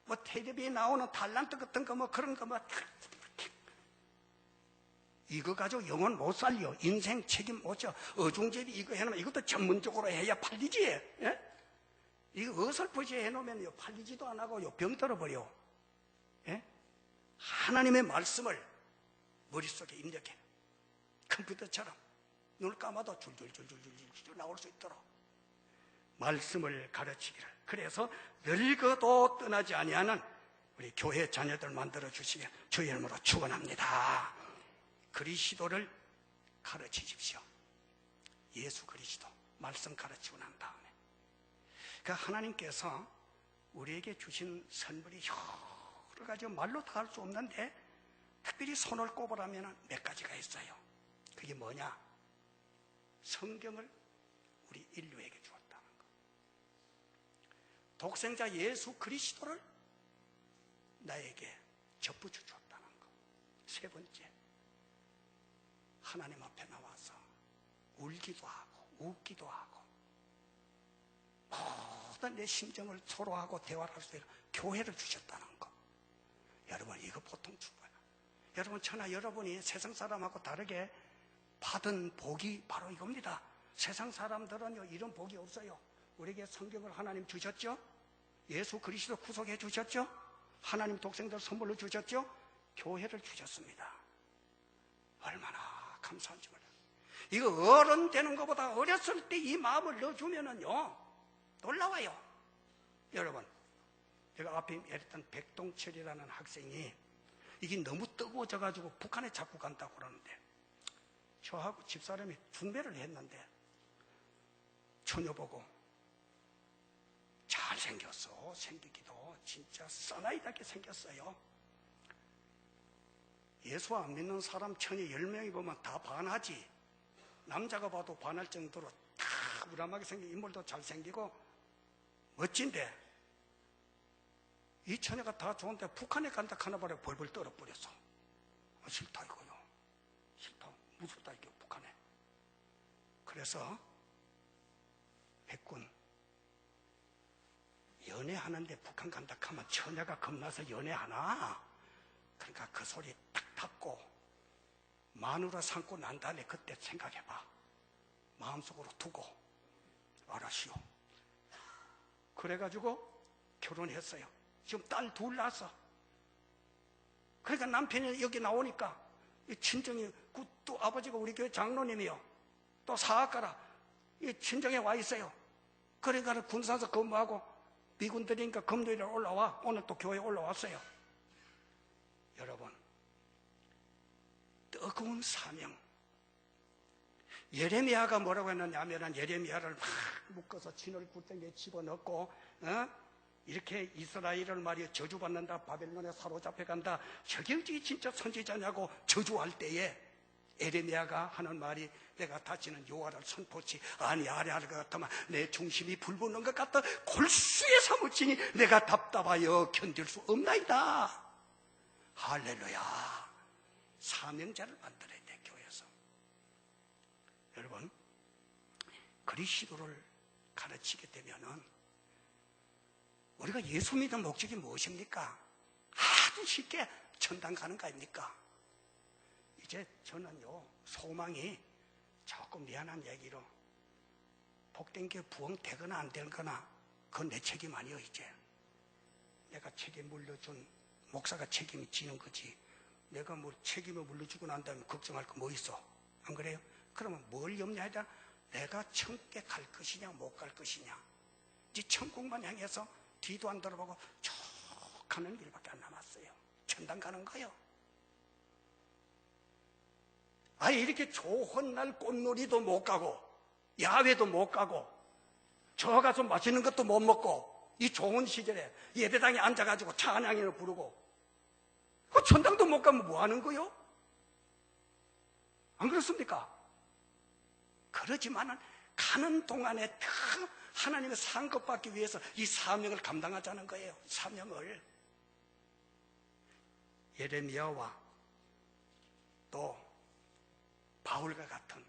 뭐 텔레비에 나오는 달란트 같은 거 뭐 그런 거 뭐 이거 가지고 영혼 못 살려. 인생 책임 못 져. 어중제비 이거 해놓으면 이것도 전문적으로 해야 팔리지. 예? 이거 어설프게 해놓으면 팔리지도 안 하고 병 들어버려. 예? 하나님의 말씀을 머릿속에 입력해. 컴퓨터처럼 눈을 감아도 줄줄줄줄줄 나올 수 있도록. 말씀을 가르치기를. 그래서 늙어도 떠나지 아니하는 우리 교회 자녀들 만들어 주시길 주의 이름으로 축원합니다. 그리스도를 가르치십시오. 예수 그리스도 말씀 가르치고 난 다음에 그 하나님께서 우리에게 주신 선물이 여러 가지 말로 다 할 수 없는데 특별히 손을 꼽으라면 몇 가지가 있어요. 그게 뭐냐? 성경을 우리 인류에게 주었다는 것. 독생자 예수 그리스도를 나에게 접붙여 주었다는 것. 세 번째, 하나님 앞에 나와서 울기도 하고 웃기도 하고 모든 내 심정을 토로하고 대화를 할 수 있는 교회를 주셨다는 것. 여러분, 이거 보통 축복이에요. 여러분, 저나 여러분이 세상 사람하고 다르게 받은 복이 바로 이겁니다. 세상 사람들은요, 이런 복이 없어요. 우리에게 성경을 하나님 주셨죠? 예수 그리스도 구속해 주셨죠? 하나님 독생자를 선물로 주셨죠? 교회를 주셨습니다. 얼마나 감사한지 몰라요. 이거 어른 되는 것보다 어렸을 때 이 마음을 넣어주면은요, 놀라워요. 여러분, 제가 앞에 얘기했던 백동철이라는 학생이 이게 너무 뜨거워져가지고 북한에 자꾸 간다고 그러는데, 저하고 집사람이 중매를 했는데 처녀 보고 잘생겼어. 생기기도 진짜 사나이답게 생겼어요. 예수 안 믿는 사람 처녀 10명이 보면 다 반하지. 남자가 봐도 반할 정도로 다 우람하게 생긴, 인물도 잘생기고 멋진데 이 처녀가 다 좋은데 북한에 간다 하나봐라 벌벌 떨어버렸어. 싫다 이거요. 싫다. 무섭다 이게 북한에. 그래서 백군 연애하는데 북한 간다 하면 처녀가 겁나서 연애하나? 그러니까 그 소리 딱 듣고 마누라 삼고 난 다음에 그때 생각해봐. 마음속으로 두고 알았시오. 그래가지고 결혼했어요. 지금 딸 둘 낳았어. 그러니까 남편이 여기 나오니까 이 친정이 또 아버지가 우리 교회 장로님이요. 또 사학가라. 이 친정에 와 있어요. 그러니까 군사에서 근무하고 미군들이니까 금요일에 올라와. 오늘 또 교회에 올라왔어요. 여러분, 뜨거운 사명. 예레미야가 뭐라고 했느냐면 예레미야를 막 묶어서 진을 굴땡에 집어넣고 이렇게 이스라엘을 말이야 저주받는다, 바벨론에 사로잡혀간다, 저게 진짜 선지자냐고 저주할 때에 예레미야가 하는 말이 내가 다치는 여호와를 선포치 아니하려 것 같으면 내 중심이 불붙는 것 같아 골수에 사무치니 내가 답답하여 견딜 수 없나이다. 할렐루야. 사명자를 만들어야 돼, 교회에서. 여러분, 그리스도를 가르치게 되면은 우리가 예수 믿는 목적이 무엇입니까? 아주 쉽게 천당 가는 거 아닙니까? 이제 저는요, 소망이 조금 미안한 얘기로 복된 게 부흥되거나 안 되거나 그건 내 책임 아니에요. 이제 내가 책임 물려준 목사가 책임이 지는 거지. 내가 뭐 책임을 물려주고 난 다음에 걱정할 거 뭐 있어? 안 그래요? 그러면 뭘 염려하자? 내가 천국에 갈 것이냐 못 갈 것이냐. 이제 천국만 향해서 뒤도 안 돌아보고 쭉 가는 길밖에 안 남았어요. 천당 가는 거요. 아니 이렇게 좋은 날 꽃놀이도 못 가고 야외도 못 가고 저 가서 맛있는 것도 못 먹고 이 좋은 시절에 예배당에 앉아가지고 찬양을 부르고 그 천당도 못 가면 뭐 하는 거요? 안 그렇습니까? 그러지만은 가는 동안에 다 하나님의 산 것 받기 위해서 이 사명을 감당하자는 거예요. 사명을. 예레미야와 또 바울과 같은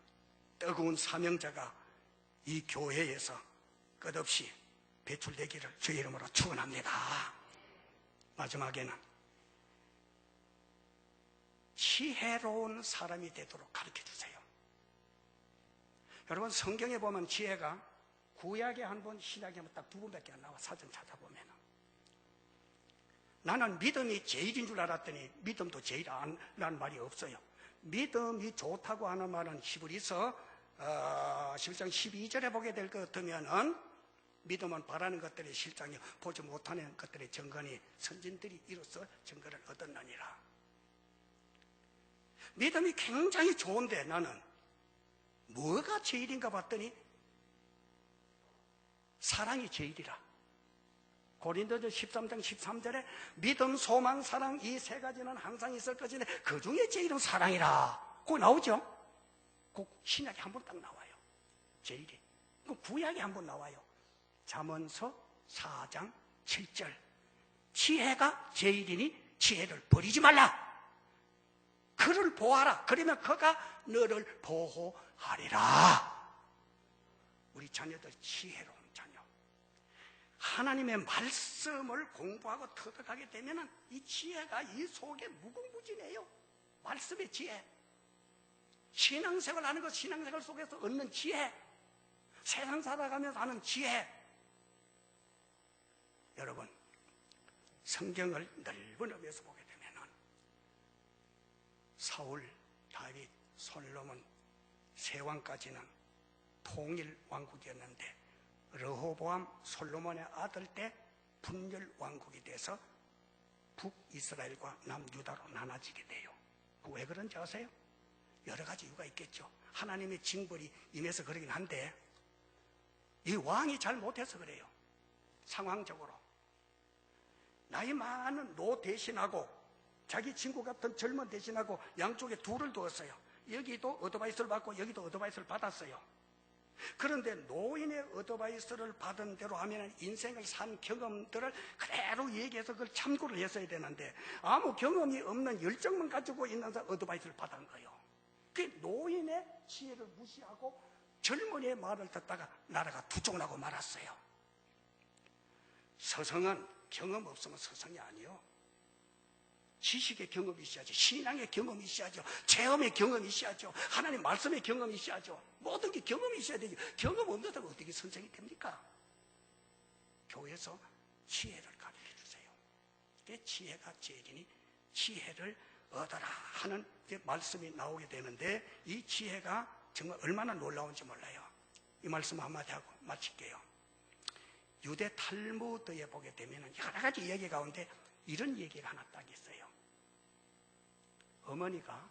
뜨거운 사명자가 이 교회에서 끝없이 배출되기를 주의 이름으로 축원합니다. 마지막에는 지혜로운 사람이 되도록 가르쳐주세요. 여러분, 성경에 보면 지혜가 구약에 한 번, 신약에 한 번 딱 두 번밖에 안 나와. 사전 찾아보면. 나는 믿음이 제일인 줄 알았더니 믿음도 제일이라는 말이 없어요. 믿음이 좋다고 하는 말은 히브리서 11장 12절에 보게 될 것 같으면은 믿으면 바라는 것들의 실상이 보지 못하는 것들의 증거니 선진들이 이로써 증거를 얻었느니라. 믿음이 굉장히 좋은데 나는 뭐가 제일인가 봤더니 사랑이 제일이라. 고린도전 13장 13절에 믿음, 소망, 사랑 이 세 가지는 항상 있을 것인데 그 중에 제일은 사랑이라. 그거 나오죠? 그 신약에 한 번 딱 나와요. 제일이. 그 구약에 한 번 나와요. 잠언서 4장 7절. 지혜가 제일이니 지혜를 버리지 말라. 그를 보호하라. 그러면 그가 너를 보호하리라. 우리 자녀들 지혜로운 자녀. 하나님의 말씀을 공부하고 터득하게 되면 이 지혜가 이 속에 무궁무진해요. 말씀의 지혜. 신앙생활 하는 것, 신앙생활 속에서 얻는 지혜. 세상 살아가면서 하는 지혜. 여러분, 성경을 넓은 의미에서 보게 되면 사울, 다윗, 솔로몬, 세 왕까지는 통일 왕국이었는데 르호보암, 솔로몬의 아들 때 분열 왕국이 돼서 북이스라엘과 남유다로 나눠지게 돼요. 왜 그런지 아세요? 여러 가지 이유가 있겠죠. 하나님의 징벌이 임해서 그러긴 한데 이 왕이 잘 못해서 그래요. 상황적으로 나이 많은 노 대신하고 자기 친구 같은 젊은 대신하고 양쪽에 둘을 두었어요. 여기도 어드바이스를 받고 여기도 어드바이스를 받았어요. 그런데 노인의 어드바이스를 받은 대로 하면 인생을 산 경험들을 그대로 얘기해서 그걸 참고를 했어야 되는데 아무 경험이 없는 열정만 가지고 있는 사람 어드바이스를 받은 거예요. 그 노인의 지혜를 무시하고 젊은이의 말을 듣다가 나라가 두쪽나고 말았어요. 서성은 경험 없으면 서성이 아니요. 지식의 경험이 있어야죠. 신앙의 경험이 있어야죠. 체험의 경험이 있어야죠. 하나님 말씀의 경험이 있어야죠. 모든 게 경험이 있어야 되죠. 경험 없는 사람은 어떻게 선생이 됩니까? 교회에서 지혜를 가르쳐 주세요. 지혜가 제일이니 지혜를 얻어라 하는 말씀이 나오게 되는데 이 지혜가 정말 얼마나 놀라운지 몰라요. 이 말씀 한마디 하고 마칠게요. 유대 탈무드에 보게 되면 여러 가지 얘기 가운데 이런 얘기가 하나 딱 있어요. 어머니가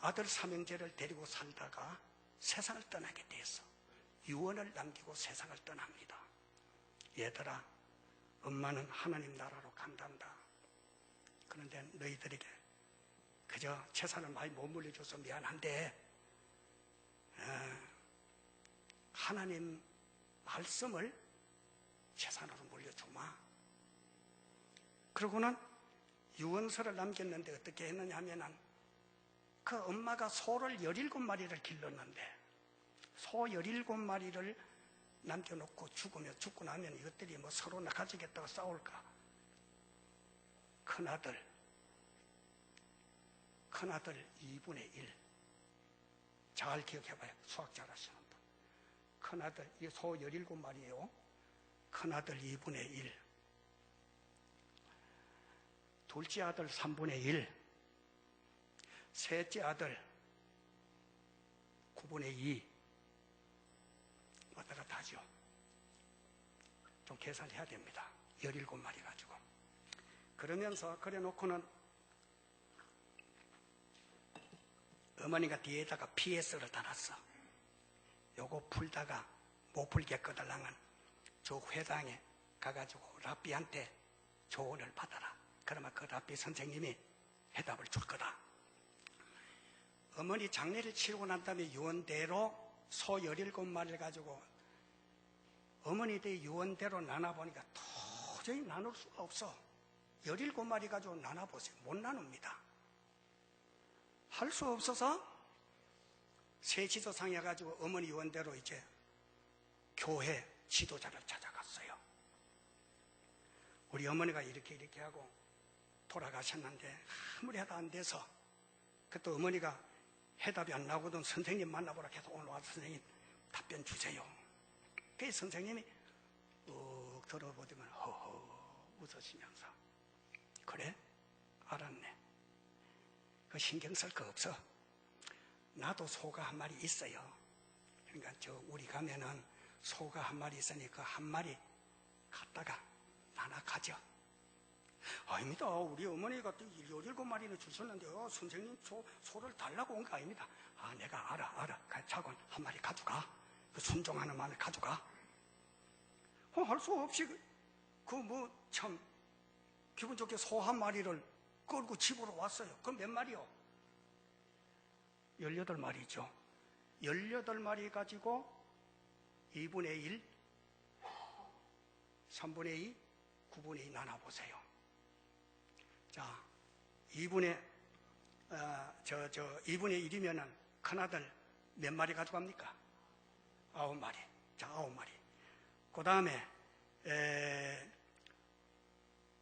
아들 삼형제를 데리고 살다가 세상을 떠나게 돼서 유언을 남기고 세상을 떠납니다. 얘들아, 엄마는 하나님 나라로 간단다. 그런데 너희들에게 그저 재산을 많이 못 물려줘서 미안한데 하나님 말씀을 재산으로 물려주마. 그러고는 유언서를 남겼는데 어떻게 했느냐 하면은 그 엄마가 소를 17마리를 길렀는데 소 17마리를 남겨놓고 죽고 나면 이것들이 뭐 서로 가지겠다고 싸울까? 큰아들 2분의 1. 잘 기억해봐요. 수학 잘하시는 분. 큰아들, 이 소 17마리예요. 큰아들 2분의 1. 둘째 아들 3분의 1. 셋째 아들 9분의 2. 왔다 갔다 하죠. 좀 계산해야 됩니다. 17마리 가지고. 그러면서 그래 놓고는 어머니가 뒤에다가 PS를 달았어. 요거 풀다가 못 풀겠거들랑은 저 회당에 가가지고 랍비한테 조언을 받아라. 그러면 그 랍비 선생님이 해답을 줄 거다. 어머니 장례를 치르고 난 다음에 유언대로 소 17마리를 가지고 어머니들 유언대로 나눠보니까 도저히 나눌 수가 없어. 17마리 가지고 나눠보세요. 못 나눕니다. 할 수 없어서 새 지도상에 가지고 어머니 유언대로 이제 교회 지도자를 찾아갔어요. 우리 어머니가 이렇게 하고 돌아가셨는데 아무리 해도 안 돼서 그때 어머니가 해답이 안 나오거든. 선생님 만나보라 해서 오늘 와서 선생님 답변 주세요. 그 선생님이 들어보더만 허허 웃으시면서 그래? 알았네. 그 신경 쓸 거 없어. 나도 소가 한 마리 있어요. 그러니까 우리 가면은 소가 한 마리 있으니 그 한 마리 갖다가 하나 가져. 아닙니다. 우리 어머니가 17마리는 주셨는데요. 선생님 소를 달라고 온 거 아닙니다. 아, 내가 알아. 자곤 한 마리 가져가. 그 순종하는 마음을 가져가. 할 수 없이 참 기분 좋게 소 한 마리를 끌고 집으로 왔어요. 그럼 몇 마리요? 18마리죠. 18마리 가지고 2분의 1, 3분의 2, 9분의 2 나눠보세요. 자, 2분의 1이면은 큰아들 몇 마리 가져갑니까? 9마리. 자, 9마리. 그 다음에,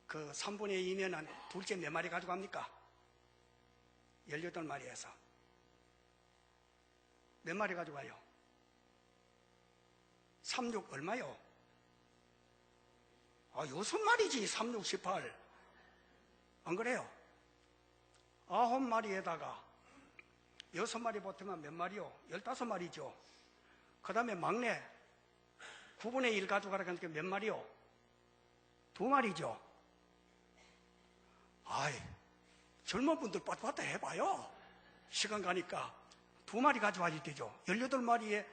그 3분의 2면은 둘째 몇 마리 가져갑니까? 18마리에서. 몇 마리 가져가요? 3, 6 얼마요? 6마리지. 3, 6, 18. 안 그래요? 9마리에다가 6마리 보태면 몇 마리요? 15마리죠. 그 다음에 막내 9분의 1 가져가라 하니까 몇 마리요? 2마리죠. 아이, 젊은 분들 빠따 해봐요. 시간 가니까 2마리 가져와야 되죠. 18마리에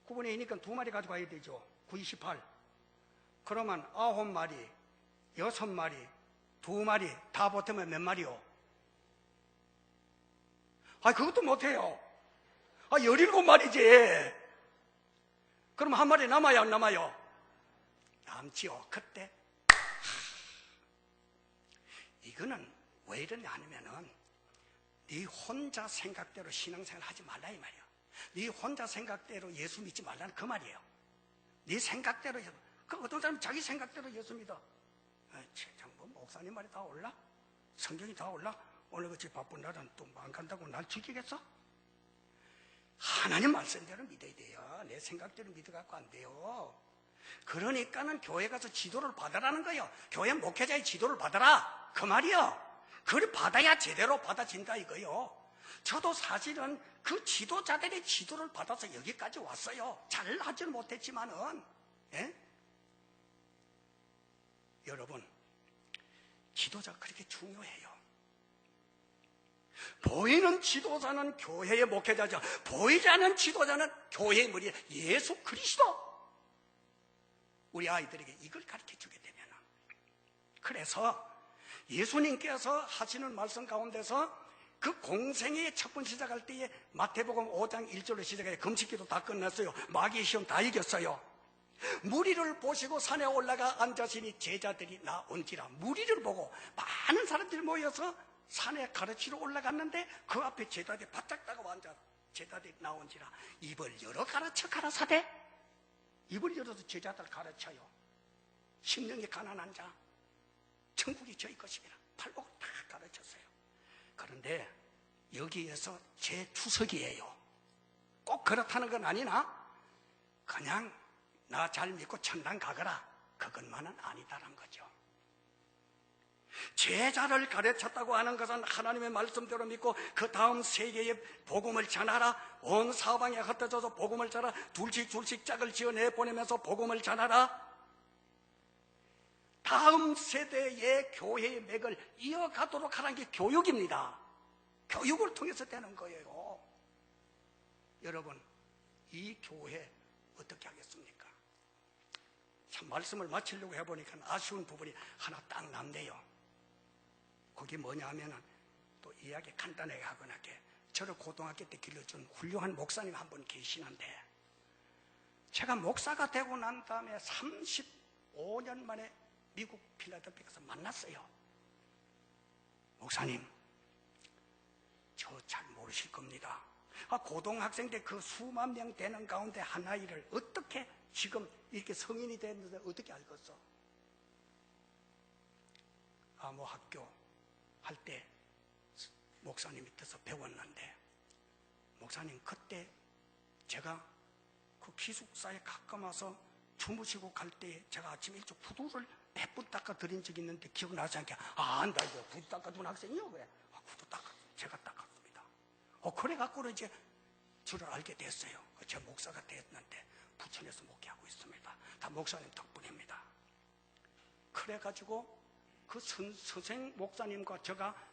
9분의 2니까 2마리 가져가야 되죠. 9, 28. 그러면 9마리, 6마리, 2마리 다 보태면 몇 마리요? 그것도 못해요. 17마리지. 그럼 한 마리 남아요, 안 남아요? 남지요. 그때 이거는 왜 이러냐 하면은 네 혼자 생각대로 신앙생활 하지 말라 이 말이야. 네 혼자 생각대로 예수 믿지 말라는 그 말이에요. 네 생각대로. 어떤 사람은 자기 생각대로 예수 믿어. 뭐 목사님 말이 다 올라? 성경이 다 올라? 오늘같이 바쁜 날은 또 안 간다고 날 죽이겠어? 하나님 말씀대로 믿어야 돼요. 내 생각대로 믿어갖고 안 돼요. 그러니까는 교회 가서 지도를 받으라는 거예요. 교회 목회자의 지도를 받아라 그 말이요. 그걸 받아야 제대로 받아진다 이거요. 저도 사실은 그 지도자들의 지도를 받아서 여기까지 왔어요. 잘 하지는 못했지만은. 여러분, 지도자가 그렇게 중요해요. 보이는 지도자는 교회의 목회자죠. 보이지 않는 지도자는 교회의 머리, 예수 그리스도. 우리 아이들에게 이걸 가르쳐주게 되면, 그래서 예수님께서 하시는 말씀 가운데서 그 공생의 첫 번 시작할 때에 마태복음 5장 1절로 시작해 금식기도 다 끝났어요. 마귀의 시험 다 이겼어요. 무리를 보시고 산에 올라가 앉으시니 제자들이 나온지라. 무리를 보고 많은 사람들이 모여서 산에 가르치러 올라갔는데 그 앞에 제자들이 바짝 따고 앉아. 제자들이 나온지라. 입을 열어 가르쳐 가라사대. 입을 열어서 제자들 가르쳐요. 심령이 가난한 자 천국이 저희 것이니라. 팔복 다 가르쳤어요. 그런데 여기에서 제 투석이에요. 꼭 그렇다는 건 아니나 그냥 나 잘 믿고 천당 가거라 그것만은 아니다란 거죠. 제자를 가르쳤다고 하는 것은 하나님의 말씀대로 믿고 그 다음 세계에 복음을 전하라. 온 사방에 흩어져서 복음을 전하라. 둘씩 짝을 지어 내보내면서 복음을 전하라. 다음 세대의 교회의 맥을 이어가도록 하는 게 교육입니다. 교육을 통해서 되는 거예요. 여러분, 이 교회 어떻게 하겠습니까? 참 말씀을 마치려고 해보니까 아쉬운 부분이 하나 딱 남네요. 그게 뭐냐 하면은 또 이야기 간단하게 하거나 게 저를 고등학교 때 길러준 훌륭한 목사님 한 분 계시는데 제가 목사가 되고 난 다음에 35년 만에 미국 필라델피아 가서 만났어요. 목사님, 저 잘 모르실 겁니다. 고등학생 때 그 수만 명 되는 가운데 하나이를 어떻게 지금 이렇게 성인이 됐는데 어떻게 알겠어? 뭐 학교 할 때 목사님 밑에서 배웠는데 목사님 그때 제가 그 기숙사에 가끔 와서 주무시고 갈 때 제가 아침 일찍 구두를 몇 번 닦아 드린 적이 있는데 기억나지 않게 안다 이거 구두 닦아준 학생이요 그래. 구두 닦아 제가 닦았습니다. 그래 갖고는 이제 줄을 알게 됐어요. 제 목사가 됐는데 부천에서 목회하고 있습니다. 다 목사님 덕분입니다. 그래가지고 그 선생 목사님과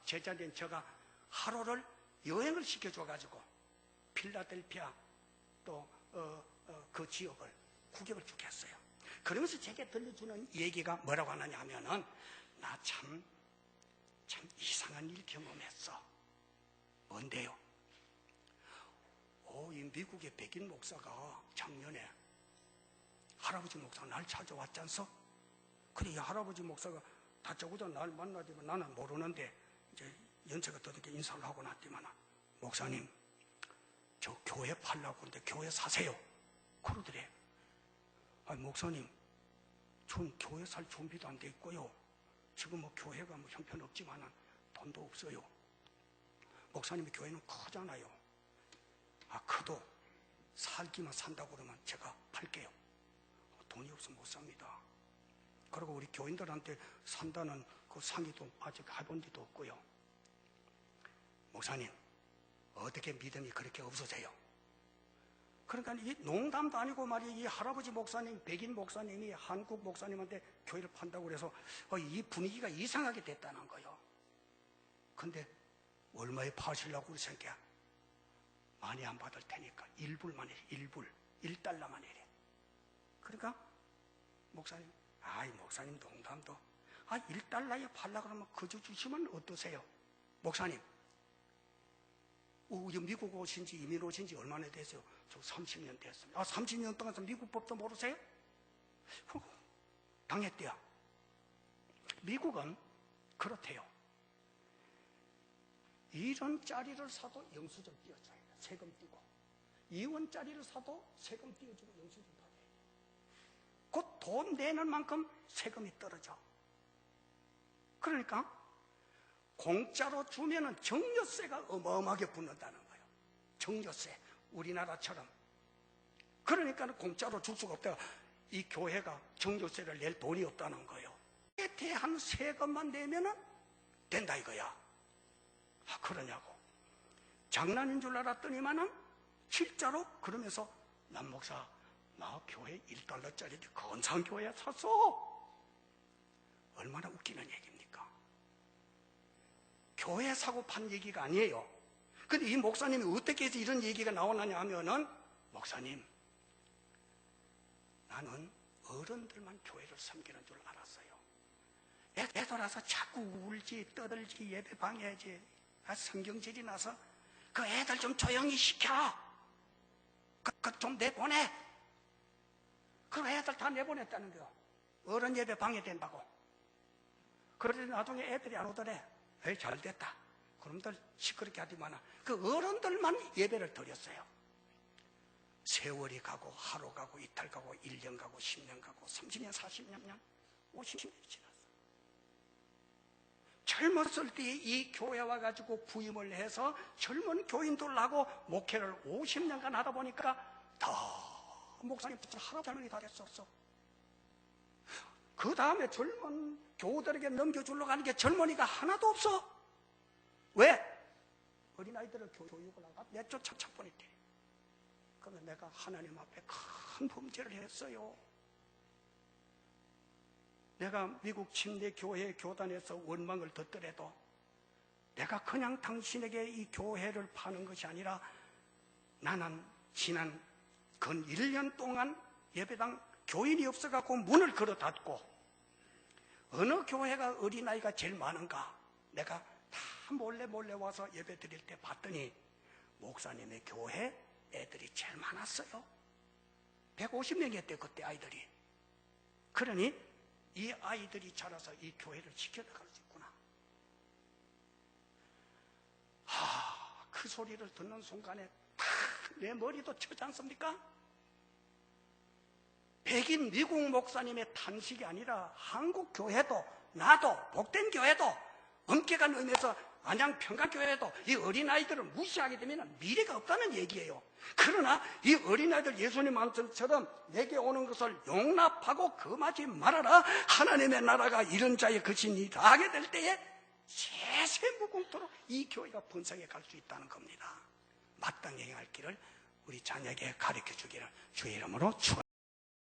제자된 제가 하루를 여행을 시켜줘가지고 필라델피아 또 그 지역을 구경을 쭉 했어요. 그러면서 제게 들려주는 얘기가 뭐라고 하느냐 하면은 나 참 이상한 일 경험했어. 뭔데요? 이 미국의 백인 목사가 작년에 할아버지 목사가 날 찾아왔잖소? 그래, 이 할아버지 목사가 다짜고짜 날 만나지만 나는 모르는데 이제 연세가 더럽게 인사를 하고 났지만 목사님, 저 교회 팔라고 하는데 교회 사세요. 그러더래. 아니, 목사님, 전 교회 살 준비도 안 돼 있고요. 지금 뭐 교회가 뭐 형편없지만은 돈도 없어요. 목사님의 교회는 크잖아요. 커도 살기만 산다고 그러면 제가 팔게요. 돈이 없으면 못 삽니다. 그리고 우리 교인들한테 산다는 그 상의도 아직 해본 적도 없고요. 목사님, 어떻게 믿음이 그렇게 없어져요? 그러니까 이 농담도 아니고 말이에요. 이 할아버지 목사님, 백인 목사님이 한국 목사님한테 교회를 판다고 그래서 이 분위기가 이상하게 됐다는 거예요. 근데 얼마에 파시려고 그러니까 많이 안 받을 테니까 1불만 이래. 1달러만 이래. 그러니까 목사님, 목사님 농담도 1달러에 팔라 그러면 그저 주시면 어떠세요? 목사님, 미국 오신지 이민 오신지 얼마나 되세요? 저 30년 됐습니다. 30년 동안 미국 법도 모르세요? 당했대요. 미국은 그렇대요. 1원짜리를 사도 영수증 띄워줘야 돼. 세금 띄고. 2원짜리를 사도 세금 띄워주고 영수증 받아야 돼. 곧 돈 내는 만큼 세금이 떨어져. 그러니까 공짜로 주면은 정려세가 어마어마하게 붙는다는 거예요. 정려세. 우리나라처럼. 그러니까 공짜로 줄 수가 없다가 이 교회가 정려세를 낼 돈이 없다는 거예요. 에 대한 세금만 내면은 된다 이거야. 그러냐고. 장난인 줄 알았더니만은 실제로 그러면서 남 목사, 나 교회 1달러짜리 건상 교회 샀어. 얼마나 웃기는 얘기입니까? 교회 사고 판 얘기가 아니에요. 근데 이 목사님이 어떻게 해서 이런 얘기가 나오느냐 하면은, 목사님, 나는 어른들만 교회를 섬기는 줄 알았어요. 애들 와서 자꾸 울지 떠들지 예배 방해하지 성경질이 나서 그 애들 좀 조용히 시켜. 좀 내보내. 그 애들 다 내보냈다는 거야. 어른 예배 방해된다고. 그러더니 나중에 애들이 안 오더래. 에이, 잘 됐다. 그놈들 시끄럽게 하지만 그 어른들만 예배를 드렸어요. 세월이 가고 하루 가고 이틀 가고 1년 가고 10년 가고 30년 40년 50년이 지났어. 젊었을 때 이 교회 와가지고 부임을 해서 젊은 교인들하고 목회를 50년간 하다 보니까 다 목사님 할아버지 할머니 다 됐었어. 그 다음에 젊은 교우들에게 넘겨주려고 하는 게 젊은이가 하나도 없어. 왜? 어린아이들을 교육을 하다가 내쫓아 차버렸대. 그러면 내가 하나님 앞에 큰 범죄를 했어요. 내가 미국 침례 교회 교단에서 원망을 듣더라도 내가 그냥 당신에게 이 교회를 파는 것이 아니라 나는 지난 근 1년 동안 예배당 교인이 없어갖고 문을 걸어 닫고 어느 교회가 어린아이가 제일 많은가 내가 다 몰래 와서 예배 드릴 때 봤더니 목사님의 교회 애들이 제일 많았어요. 150명이었대 그때 아이들이. 그러니 이 아이들이 자라서 이 교회를 지켜나갈 수 있구나. 그 소리를 듣는 순간에 탁 내 머리도 쳐지 않습니까? 백인 미국 목사님의 탄식이 아니라 한국 교회도 나도 복된 교회도 엄격한 의미에서 안양 평강교회도 이 어린아이들을 무시하게 되면 미래가 없다는 얘기예요. 그러나 이 어린아이들 예수님 말씀처럼 내게 오는 것을 용납하고 금하지 말아라. 하나님의 나라가 이런 자의 것이니 하게 될 때에 세세 무궁토록 이 교회가 번성해 갈 수 있다는 겁니다. 마땅히 행할 길을 우리 자녀에게 가르쳐 주기를 주의 이름으로 축원합니다.